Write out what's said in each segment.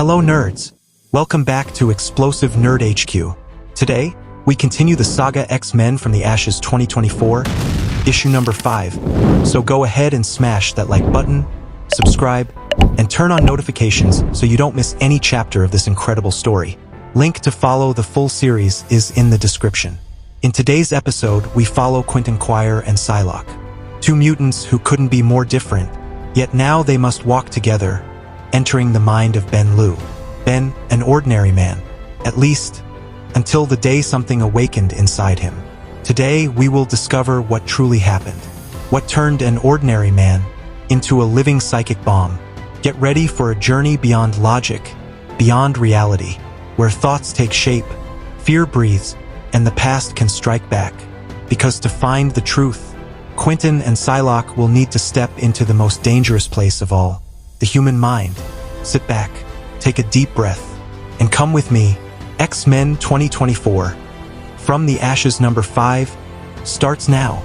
Hello nerds! Welcome back to Explosive Nerd HQ. Today, we continue the saga X-Men from the Ashes 2024, issue number 5. So go ahead and smash that like button, subscribe, and turn on notifications so you don't miss any chapter of this incredible story. Link to follow the full series is in the description. In today's episode, we follow Quentin Quire and Psylocke, two mutants who couldn't be more different, yet now they must walk together, entering the mind of Ben Liu. Ben, an ordinary man, at least until the day something awakened inside him. Today, we will discover what truly happened, what turned an ordinary man into a living psychic bomb. Get ready for a journey beyond logic, beyond reality, where thoughts take shape, fear breathes, and the past can strike back. Because to find the truth, Quentin and Psylocke will need to step into the most dangerous place of all, the human mind. Sit back, take a deep breath, and come with me. X-Men 2024, From the Ashes number 5, starts now.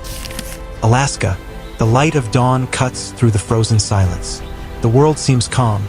Alaska, the light of dawn cuts through the frozen silence. The world seems calm,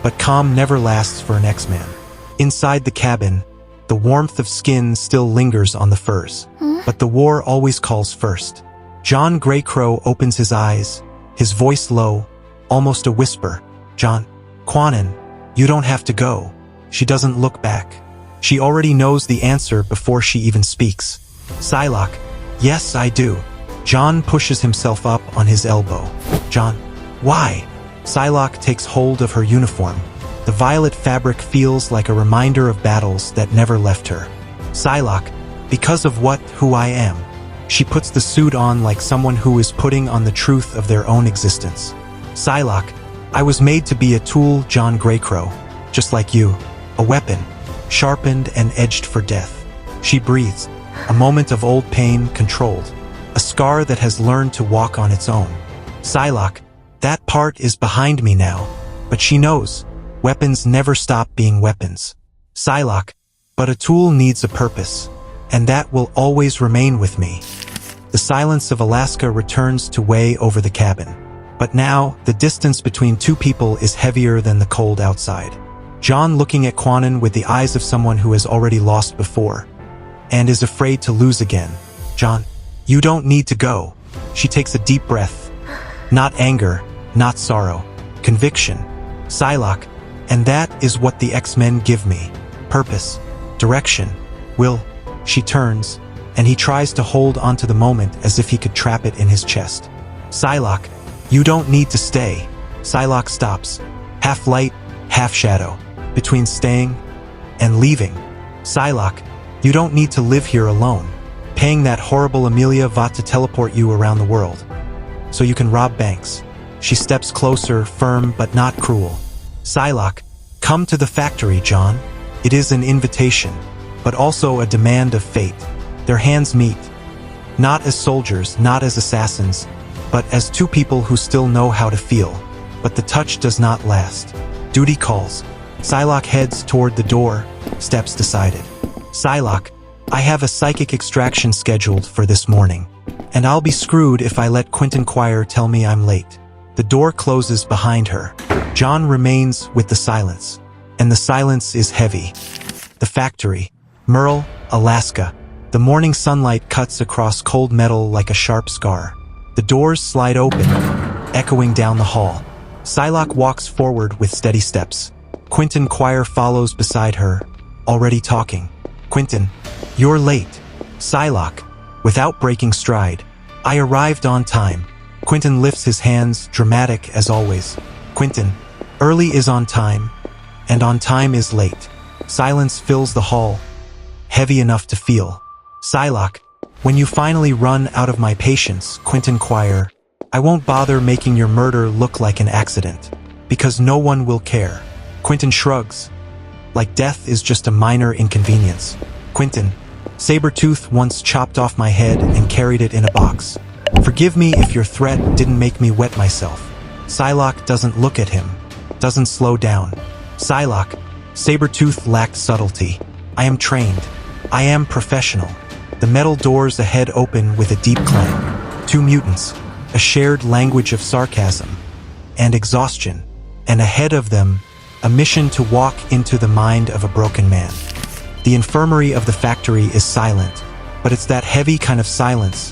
but calm never lasts for an X-Man. Inside the cabin, the warmth of skin still lingers on the furs, but the war always calls first. John Greycrow opens his eyes, his voice low, almost a whisper. John, Quanon, you don't have to go. She doesn't look back. She already knows the answer before she even speaks. Psylocke, yes, I do. John pushes himself up on his elbow. John, why? Psylocke takes hold of her uniform. The violet fabric feels like a reminder of battles that never left her. Psylocke, because of who I am. She puts the suit on like someone who is putting on the truth of their own existence. Psylocke, I was made to be a tool, John Greycrow, just like you, a weapon, sharpened and edged for death. She breathes, a moment of old pain controlled, a scar that has learned to walk on its own. Psylocke, that part is behind me now, but she knows, weapons never stop being weapons. Psylocke, but a tool needs a purpose, and that will always remain with me. The silence of Alaska returns to weigh over the cabin. But now, the distance between two people is heavier than the cold outside. John looking at Quanon with the eyes of someone who has already lost before, and is afraid to lose again. John, you don't need to go. She takes a deep breath. Not anger, not sorrow, conviction. Psylocke, and that is what the X-Men give me. Purpose, direction, will. She turns, and he tries to hold onto the moment as if he could trap it in his chest. Psylocke, you don't need to stay. Psylocke stops, half light, half shadow, between staying and leaving. Psylocke, you don't need to live here alone, paying that horrible Amelia Vought to teleport you around the world, so you can rob banks. She steps closer, firm but not cruel. Psylocke, come to the factory, John. It is an invitation, but also a demand of fate. Their hands meet, not as soldiers, not as assassins, but as two people who still know how to feel. But the touch does not last. Duty calls. Psylocke heads toward the door, steps decided. Psylocke, I have a psychic extraction scheduled for this morning, and I'll be screwed if I let Quentin Quire tell me I'm late. The door closes behind her. John remains with the silence, and the silence is heavy. The factory, Merle, Alaska. The morning sunlight cuts across cold metal like a sharp scar. The doors slide open, echoing down the hall. Psylocke walks forward with steady steps. Quentin Quire follows beside her, already talking. Quentin, you're late. Psylocke, without breaking stride. I arrived on time. Quentin lifts his hands, dramatic as always. Quentin, early is on time, and on time is late. Silence fills the hall, heavy enough to feel. Psylocke, when you finally run out of my patience, Quentin Quire, I won't bother making your murder look like an accident, because no one will care. Quentin shrugs, like death is just a minor inconvenience. Quentin, Sabretooth once chopped off my head and carried it in a box. Forgive me if your threat didn't make me wet myself. Psylocke doesn't look at him, doesn't slow down. Psylocke, Sabretooth lacked subtlety. I am trained. I am professional. The metal doors ahead open with a deep clang. Two mutants, a shared language of sarcasm and exhaustion, and ahead of them, a mission to walk into the mind of a broken man. The infirmary of the factory is silent, but it's that heavy kind of silence,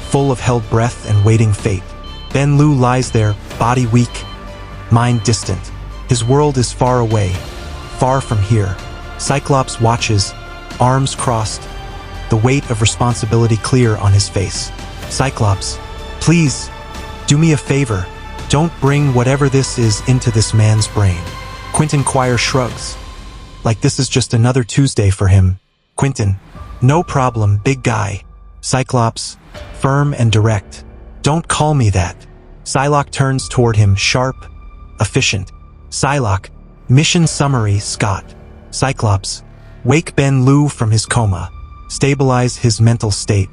full of held breath and waiting fate. Ben Liu lies there, body weak, mind distant. His world is far away, far from here. Cyclops watches, arms crossed, the weight of responsibility clear on his face. Cyclops, please, do me a favor. Don't bring whatever this is into this man's brain. Quentin Quire shrugs, like this is just another Tuesday for him. Quentin, no problem, big guy. Cyclops, firm and direct. Don't call me that. Psylocke turns toward him, sharp, efficient. Psylocke, mission summary, Scott. Cyclops, wake Ben Liu from his coma, stabilize his mental state,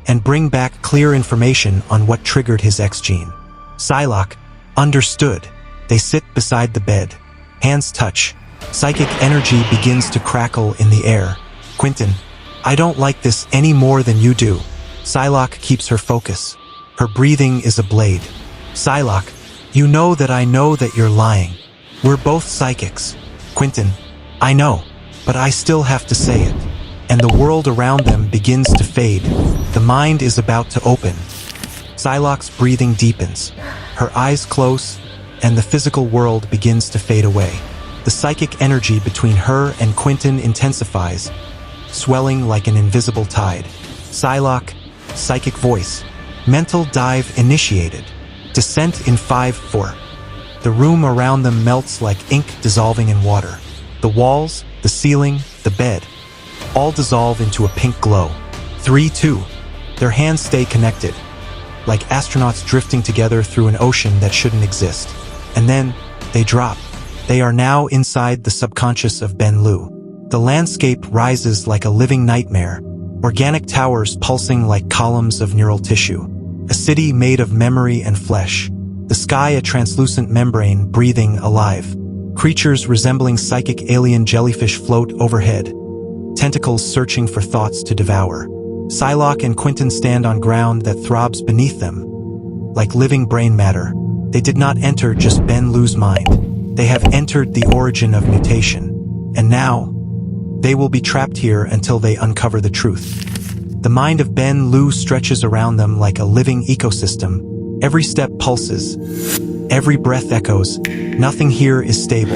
and bring back clear information on what triggered his X gene. Psylocke, understood. They sit beside the bed. Hands touch. Psychic energy begins to crackle in the air. Quentin, I don't like this any more than you do. Psylocke keeps her focus. Her breathing is a blade. Psylocke, you know that you're lying. We're both psychics. Quentin, I know, but I still have to say it. And the world around them begins to fade. The mind is about to open. Psylocke's breathing deepens. Her eyes close, and the physical world begins to fade away. The psychic energy between her and Quentin intensifies, swelling like an invisible tide. Psylocke, psychic voice. Mental dive initiated. Descent in 5-4. The room around them melts like ink dissolving in water. The walls, the ceiling, the bed, all dissolve into a pink glow. 3-2. Their hands stay connected, like astronauts drifting together through an ocean that shouldn't exist. And then, they drop. They are now inside the subconscious of Ben Liu. The landscape rises like a living nightmare, organic towers pulsing like columns of neural tissue. A city made of memory and flesh. The sky a translucent membrane breathing alive. Creatures resembling psychic alien jellyfish float overhead, tentacles searching for thoughts to devour. Psylocke and Quentin stand on ground that throbs beneath them, like living brain matter. They did not enter just Ben Liu's mind. They have entered the origin of mutation. And now, they will be trapped here until they uncover the truth. The mind of Ben Liu stretches around them like a living ecosystem. Every step pulses. Every breath echoes. Nothing here is stable.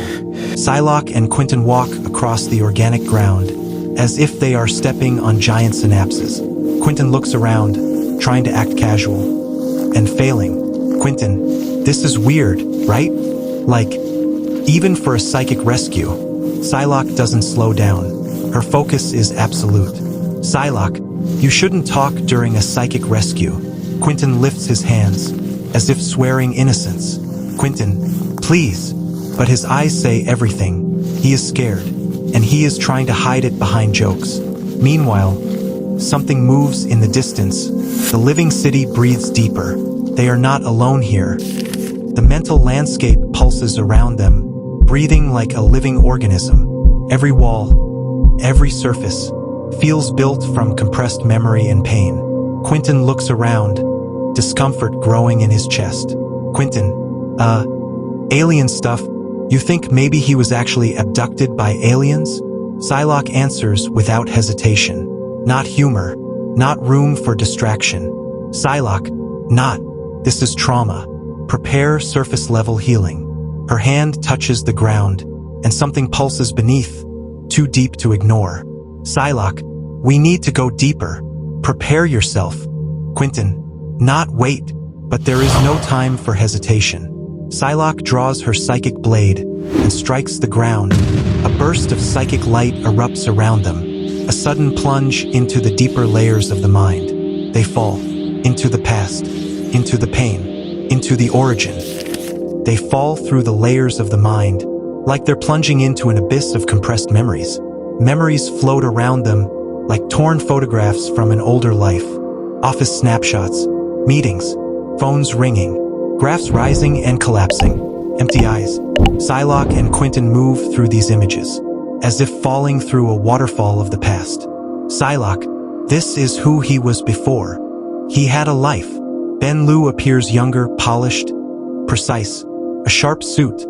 Psylocke and Quentin walk across the organic ground, as if they are stepping on giant synapses. Quentin looks around, trying to act casual, and failing. Quentin, this is weird, right? Like, even for a psychic rescue. Psylocke doesn't slow down. Her focus is absolute. Psylocke, you shouldn't talk during a psychic rescue. Quentin lifts his hands, as if swearing innocence. Quentin, please. But his eyes say everything. He is scared, and he is trying to hide it behind jokes. Meanwhile, something moves in the distance. The living city breathes deeper. They are not alone here. The mental landscape pulses around them, breathing like a living organism. Every wall, every surface, feels built from compressed memory and pain. Quentin looks around, discomfort growing in his chest. Quentin, alien stuff. You think maybe he was actually abducted by aliens? Psylocke answers without hesitation. Not humor, not room for distraction. Psylocke, not. This is trauma. Prepare surface-level healing. Her hand touches the ground, and something pulses beneath, too deep to ignore. Psylocke, we need to go deeper. Prepare yourself. Quentin, not wait. But there is no time for hesitation. Psylocke draws her psychic blade and strikes the ground. A burst of psychic light erupts around them. A sudden plunge into the deeper layers of the mind. They fall into the past, into the pain, into the origin. They fall through the layers of the mind, like they're plunging into an abyss of compressed memories. Memories float around them, like torn photographs from an older life. Office snapshots, meetings, phones ringing, graphs rising and collapsing. Empty eyes. Psylocke and Quentin move through these images, as if falling through a waterfall of the past. Psylocke, this is who he was before. He had a life. Ben Liu appears younger, polished, precise. A sharp suit,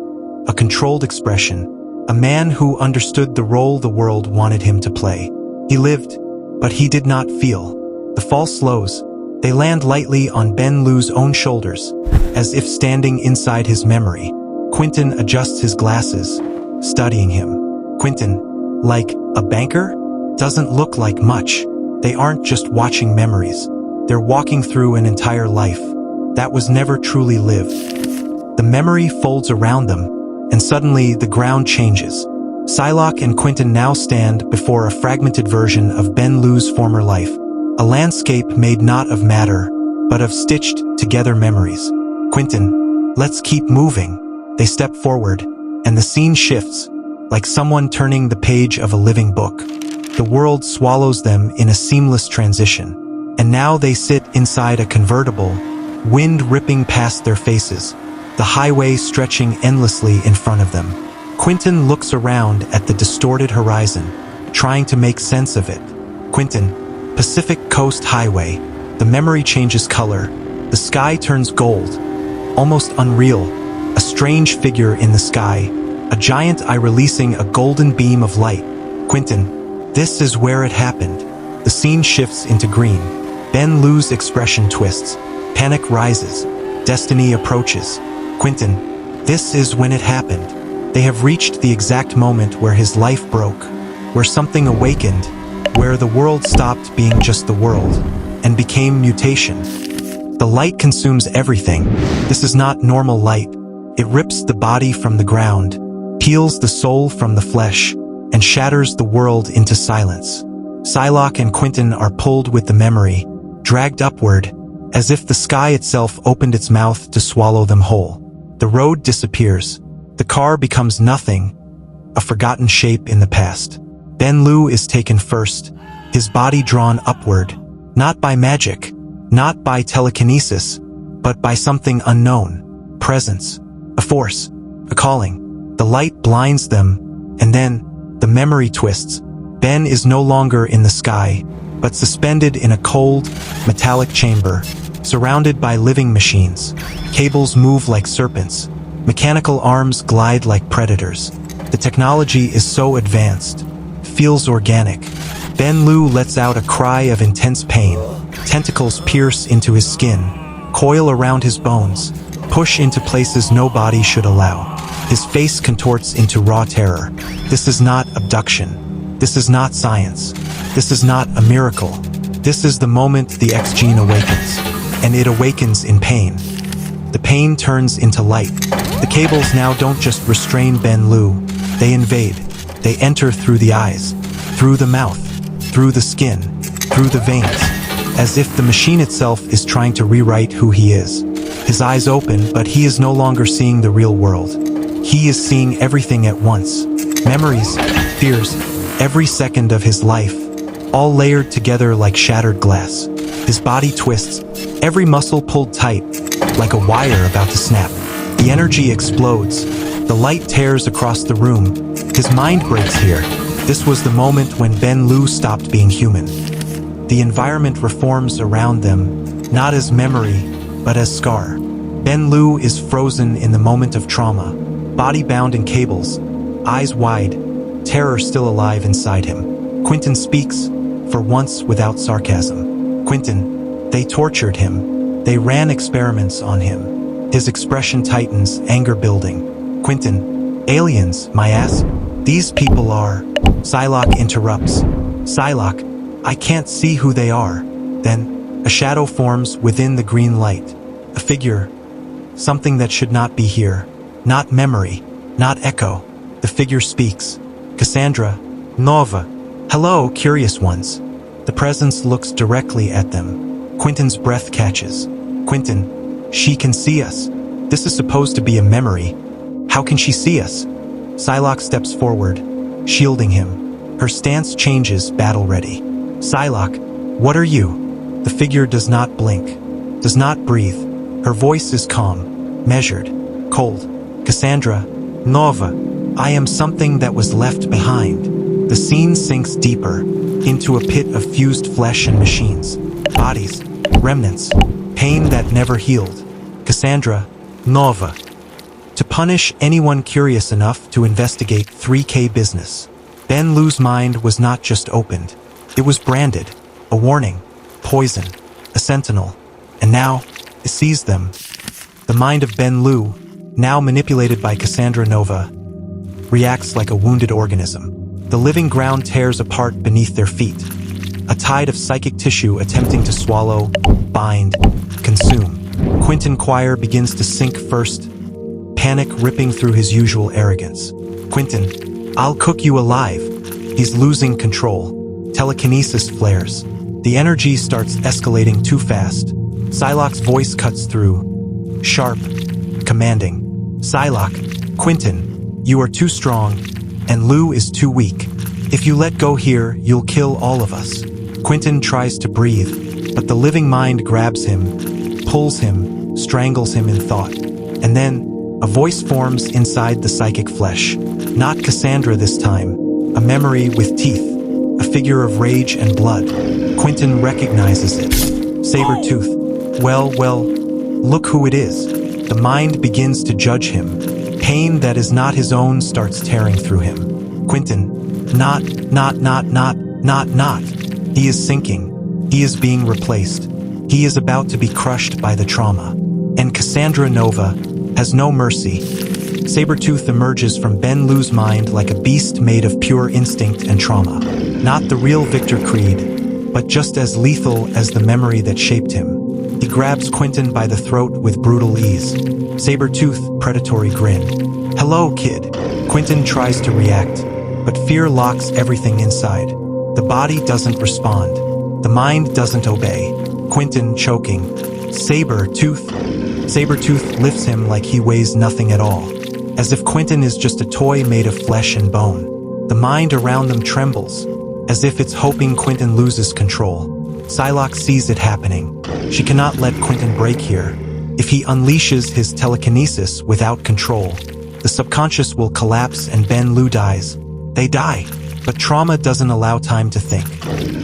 a controlled expression, a man who understood the role the world wanted him to play. He lived, but he did not feel. The fall slows. They land lightly on Ben Liu's own shoulders, as if standing inside his memory. Quentin adjusts his glasses, studying him. Quentin, like a banker? Doesn't look like much. They aren't just watching memories. They're walking through an entire life that was never truly lived. The memory folds around them, and suddenly the ground changes. Psylocke and Quentin now stand before a fragmented version of Ben Liu's former life, a landscape made not of matter, but of stitched together memories. Quentin, let's keep moving. They step forward, and the scene shifts, like someone turning the page of a living book. The world swallows them in a seamless transition, and now they sit inside a convertible, wind ripping past their faces, the highway stretching endlessly in front of them. Quentin looks around at the distorted horizon, trying to make sense of it. Quentin, Pacific Coast Highway. The memory changes color. The sky turns gold, almost unreal. A strange figure in the sky, a giant eye releasing a golden beam of light. Quentin, this is where it happened. The scene shifts into green. Ben Liu's expression twists. Panic rises. Destiny approaches. Quentin, this is when it happened. They have reached the exact moment where his life broke, where something awakened, where the world stopped being just the world and became mutation. The light consumes everything. This is not normal light. It rips the body from the ground, peels the soul from the flesh, and shatters the world into silence. Psylocke and Quentin are pulled with the memory, dragged upward, as if the sky itself opened its mouth to swallow them whole. The road disappears. The car becomes nothing, a forgotten shape in the past. Ben Liu is taken first, his body drawn upward, not by magic, not by telekinesis, but by something unknown. Presence, a force, a calling. The light blinds them, and then the memory twists. Ben is no longer in the sky, but suspended in a cold, metallic chamber, surrounded by living machines. Cables move like serpents. Mechanical arms glide like predators. The technology is so advanced, feels organic. Ben Liu lets out a cry of intense pain. Tentacles pierce into his skin, coil around his bones, push into places no body should allow. His face contorts into raw terror. This is not abduction. This is not science. This is not a miracle. This is the moment the X gene awakens, and it awakens in pain. The pain turns into light. The cables now don't just restrain Ben Liu, they invade. They enter through the eyes, through the mouth, through the skin, through the veins, as if the machine itself is trying to rewrite who he is. His eyes open, but he is no longer seeing the real world. He is seeing everything at once. Memories, fears, every second of his life, all layered together like shattered glass. His body twists, every muscle pulled tight, like a wire about to snap. The energy explodes. The light tears across the room. His mind breaks here. This was the moment when Ben Liu stopped being human. The environment reforms around them, not as memory, but as scar. Ben Liu is frozen in the moment of trauma, body bound in cables, eyes wide, terror still alive inside him. Quentin speaks, for once without sarcasm. Quentin, they tortured him. They ran experiments on him. His expression tightens, anger building. Quentin, aliens, my ass? These people are... Psylocke interrupts. Psylocke, I can't see who they are. Then, a shadow forms within the green light. A figure. Something that should not be here. Not memory. Not echo. The figure speaks. Cassandra Nova. Hello, curious ones. The presence looks directly at them. Quentin's breath catches. Quentin, she can see us. This is supposed to be a memory. How can she see us? Psylocke steps forward, shielding him. Her stance changes, battle ready. Psylocke, what are you? The figure does not blink, does not breathe. Her voice is calm, measured, cold. Cassandra Nova, I am something that was left behind. The scene sinks deeper, into a pit of fused flesh and machines. Bodies, remnants, pain that never healed. Cassandra Nova. to punish anyone curious enough to investigate 3K business. Ben Liu's mind was not just opened. It was branded. A warning, poison, a sentinel. And now, it sees them. The mind of Ben Liu, now manipulated by Cassandra Nova, reacts like a wounded organism. The living ground tears apart beneath their feet. A tide of psychic tissue attempting to swallow, bind, consume. Quentin Quire begins to sink first, panic ripping through his usual arrogance. Quentin, I'll cook you alive. He's losing control. Telekinesis flares. The energy starts escalating too fast. Psylocke's voice cuts through. Sharp, commanding. Psylocke, Quentin, you are too strong, and Liu is too weak. If you let go here, you'll kill all of us. Quentin tries to breathe, but the living mind grabs him, pulls him, strangles him in thought. And then, a voice forms inside the psychic flesh. Not Cassandra this time, a memory with teeth, a figure of rage and blood. Quentin recognizes it. Saber-tooth. Well, look who it is. The mind begins to judge him. Pain that is not his own starts tearing through him. Quentin, not. He is sinking. He is being replaced. He is about to be crushed by the trauma. And Cassandra Nova has no mercy. Saber-tooth emerges from Ben Liu's mind like a beast made of pure instinct and trauma. Not the real Victor Creed, but just as lethal as the memory that shaped him. He grabs Quentin by the throat with brutal ease. Saber-tooth, predatory grin. Hello, kid. Quentin tries to react, but fear locks everything inside. The body doesn't respond. The mind doesn't obey. Quentin choking. Saber-tooth. Saber-tooth lifts him like he weighs nothing at all, as if Quentin is just a toy made of flesh and bone. The mind around them trembles, as if it's hoping Quentin loses control. Psylocke sees it happening. She cannot let Quentin break here. If he unleashes his telekinesis without control, the subconscious will collapse and Ben Liu dies. They die, but trauma doesn't allow time to think.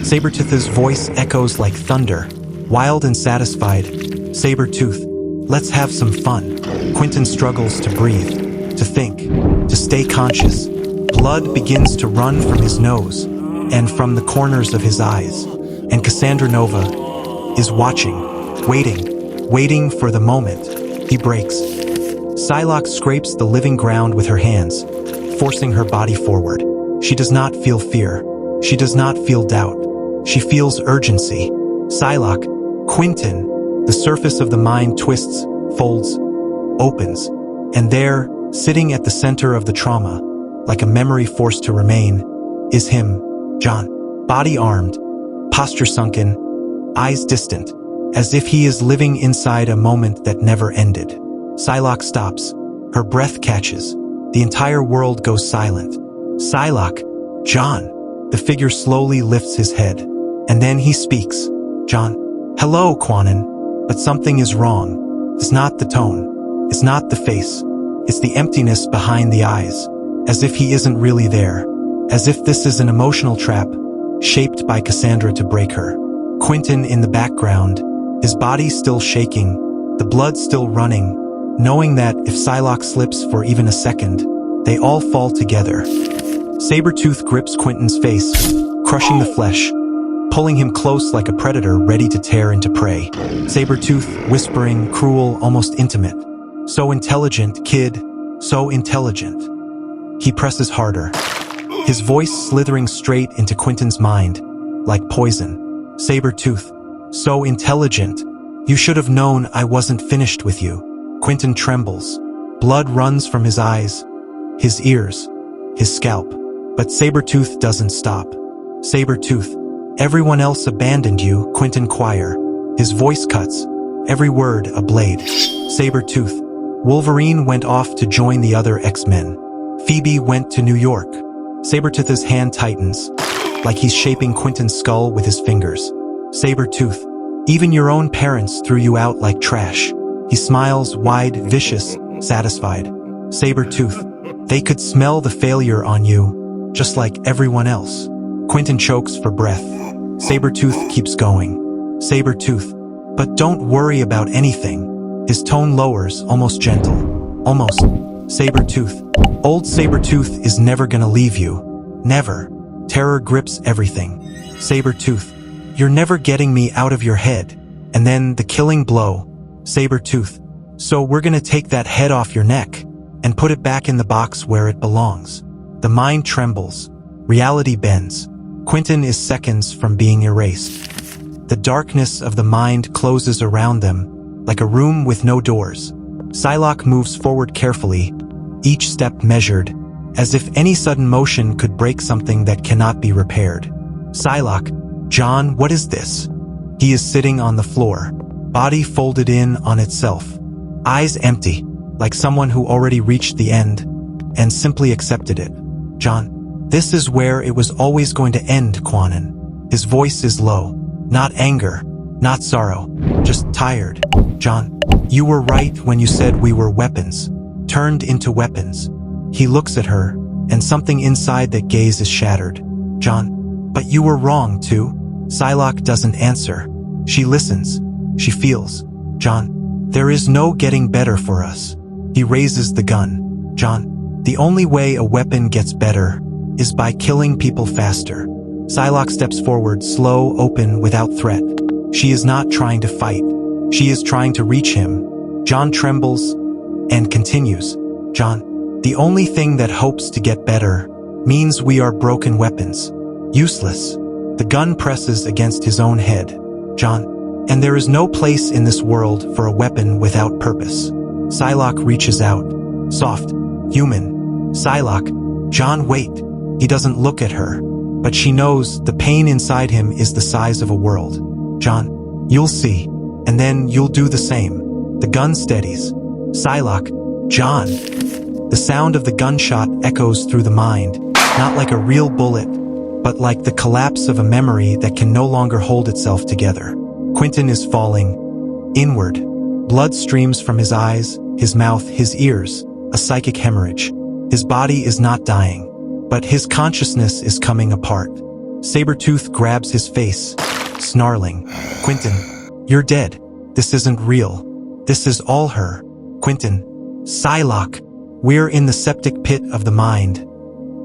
Saber-tooth's voice echoes like thunder, wild and satisfied. Saber-tooth, let's have some fun. Quentin struggles to breathe, to think, to stay conscious. Blood begins to run from his nose and from the corners of his eyes. And Cassandra Nova is watching, waiting for the moment he breaks. Psylocke scrapes the living ground with her hands, forcing her body forward. She does not feel fear. She does not feel doubt. She feels urgency. Psylocke, Quentin. The surface of the mind twists, folds, opens. And there, sitting at the center of the trauma, like a memory forced to remain, is him, John. Body armed, posture sunken, eyes distant, as if he is living inside a moment that never ended. Psylocke stops. Her breath catches. The entire world goes silent. Psylocke, John. The figure slowly lifts his head, and then he speaks. John. Hello, Quanon. But something is wrong. It's not the tone. It's not the face. It's the emptiness behind the eyes. As if he isn't really there. As if this is an emotional trap, shaped by Cassandra to break her. Quentin in the background, his body still shaking, the blood still running, knowing that if Psylocke slips for even a second, they all fall together. Saber-tooth grips Quentin's face, crushing the flesh, pulling him close like a predator ready to tear into prey. Saber-tooth, whispering, cruel, almost intimate. So intelligent, kid, so intelligent. He presses harder, his voice slithering straight into Quentin's mind, like poison. Saber-tooth, so intelligent. You should have known I wasn't finished with you. Quentin trembles. Blood runs from his eyes, his ears, his scalp. But Saber-tooth doesn't stop. Saber-tooth, everyone else abandoned you, Quentin Quire. His voice cuts, every word a blade. Saber-tooth, Wolverine went off to join the other X-Men. Phoebe went to New York. Saber-tooth's hand tightens, like he's shaping Quentin's skull with his fingers. Saber-tooth, even your own parents threw you out like trash. He smiles, wide, vicious, satisfied. Saber-tooth, they could smell the failure on you, just like everyone else. Quentin chokes for breath. Saber-tooth keeps going. Saber-tooth, but don't worry about anything. His tone lowers, almost gentle. Almost. Sabretooth. Old Sabretooth is never gonna leave you. Never. Terror grips everything. Sabretooth. You're never getting me out of your head. And then the killing blow. Sabretooth. So we're gonna take that head off your neck and put it back in the box where it belongs. The mind trembles. Reality bends. Quentin is seconds from being erased. The darkness of the mind closes around them, like a room with no doors. Psylocke moves forward carefully, each step measured, as if any sudden motion could break something that cannot be repaired. Psylocke, John, what is this? He is sitting on the floor, body folded in on itself, eyes empty, like someone who already reached the end and simply accepted it. John, this is where it was always going to end, Quanon. His voice is low, not anger, not sorrow, just tired. John, you were right when you said we were weapons, turned into weapons. He looks at her, and something inside that gaze is shattered. John, but you were wrong too. Psylocke doesn't answer. She listens. She feels. John, there is no getting better for us. He raises the gun. John, the only way a weapon gets better is by killing people faster. Psylocke steps forward, slow, open, without threat. She is not trying to fight. She is trying to reach him. John trembles and continues. John, the only thing that hopes to get better means we are broken weapons. Useless. The gun presses against his own head. John, and there is no place in this world for a weapon without purpose. Psylocke reaches out. Soft. Human. Psylocke. John, wait. He doesn't look at her, but she knows the pain inside him is the size of a world. John, you'll see, and then you'll do the same. The gun steadies. Psylocke. John. The sound of the gunshot echoes through the mind, not like a real bullet, but like the collapse of a memory that can no longer hold itself together. Quentin is falling inward. Blood streams from his eyes, his mouth, his ears, a psychic hemorrhage. His body is not dying, but his consciousness is coming apart. Sabretooth grabs his face, snarling. Quentin, you're dead. This isn't real. This is all her. Quentin. Psylocke. We're in the septic pit of the mind.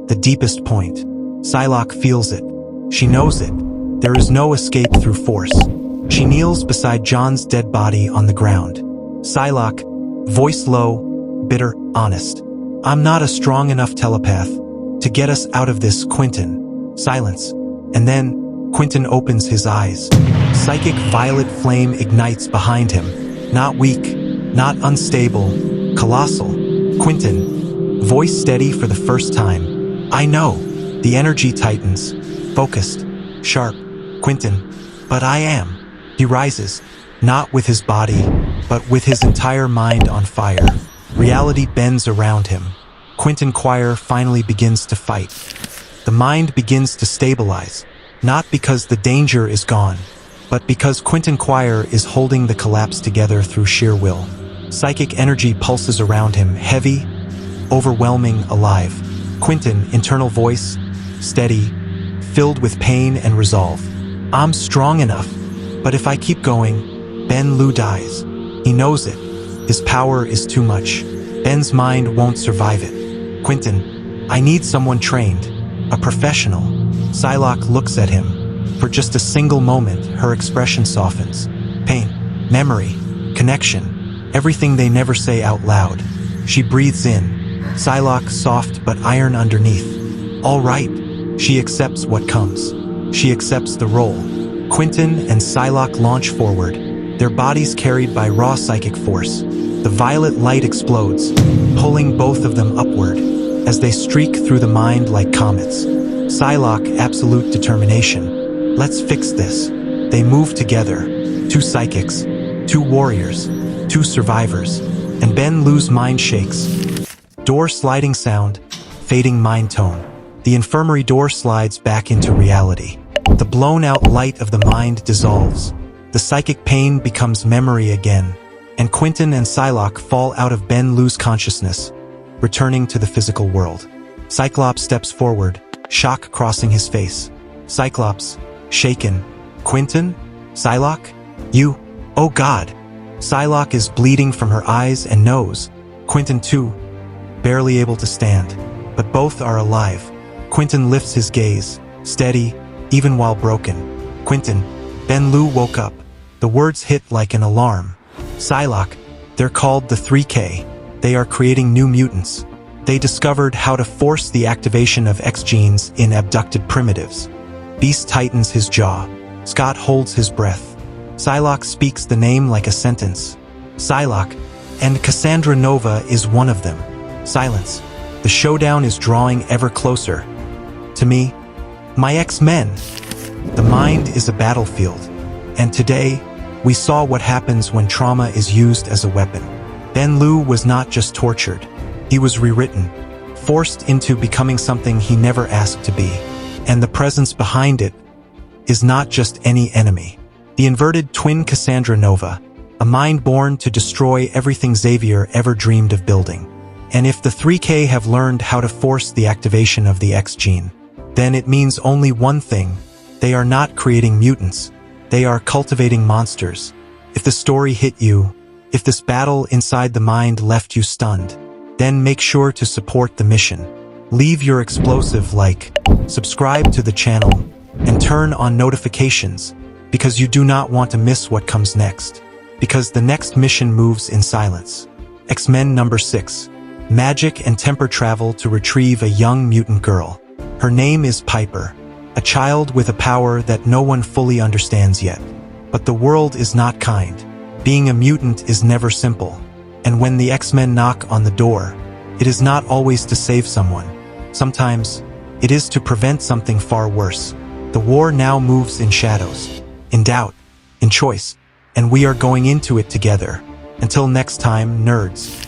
The deepest point. Psylocke feels it. She knows it. There is no escape through force. She kneels beside John's dead body on the ground. Psylocke, voice low, bitter, honest. I'm not a strong enough telepath to get us out of this, Quentin. Silence. And then, Quentin opens his eyes. Psychic violet flame ignites behind him. Not weak, not unstable, colossal. Quentin, voice steady for the first time. I know. The energy tightens, focused, sharp. Quentin, but I am. He rises, not with his body, but with his entire mind on fire. Reality bends around him. Quentin Quire finally begins to fight. The mind begins to stabilize, not because the danger is gone, but because Quentin Quire is holding the collapse together through sheer will. Psychic energy pulses around him, heavy, overwhelming, alive. Quentin, internal voice, steady, filled with pain and resolve. I'm strong enough, but if I keep going, Ben Liu dies. He knows it. His power is too much. Ben's mind won't survive it. Quentin, I need someone trained, a professional. Psylocke looks at him. For just a single moment, her expression softens. Pain, memory, connection, everything they never say out loud. She breathes in. Psylocke soft but iron underneath. All right. She accepts what comes. She accepts the role. Quentin and Psylocke launch forward, their bodies carried by raw psychic force. The violet light explodes, pulling both of them upward, as they streak through the mind like comets. Psylocke, absolute determination. Let's fix this. They move together. Two psychics, two warriors, two survivors, and Ben Liu's mind shakes. Door sliding sound, fading mind tone. The infirmary door slides back into reality. The blown-out light of the mind dissolves. The psychic pain becomes memory again, and Quentin and Psylocke fall out of Ben Liu's consciousness, returning to the physical world. Cyclops steps forward, shock crossing his face. Cyclops, shaken. Quentin? Psylocke? You? Oh God! Psylocke is bleeding from her eyes and nose. Quentin too, barely able to stand, but both are alive. Quentin lifts his gaze, steady, even while broken. Quentin, Ben Liu woke up. The words hit like an alarm. Psylocke, they're called the 3K. They are creating new mutants. They discovered how to force the activation of X genes in abducted primitives. Beast tightens his jaw. Scott holds his breath. Psylocke speaks the name like a sentence. Psylocke, and Cassandra Nova is one of them. Silence. The showdown is drawing ever closer. To me, my X-Men. The mind is a battlefield. And today, we saw what happens when trauma is used as a weapon. Ben Liu was not just tortured. He was rewritten, forced into becoming something he never asked to be. And the presence behind it is not just any enemy. The inverted twin Cassandra Nova, a mind born to destroy everything Xavier ever dreamed of building. And if the 3K have learned how to force the activation of the X gene, then it means only one thing. They are not creating mutants. They are cultivating monsters. If the story hit you, if this battle inside the mind left you stunned, then make sure to support the mission. Leave your explosive like, subscribe to the channel, and turn on notifications, because you do not want to miss what comes next. Because the next mission moves in silence. X-Men number 6. Magic and temper travel to retrieve a young mutant girl. Her name is Piper, a child with a power that no one fully understands yet. But the world is not kind. Being a mutant is never simple. And when the X-Men knock on the door, it is not always to save someone. Sometimes, it is to prevent something far worse. The war now moves in shadows, in doubt, in choice, and we are going into it together. Until next time, nerds.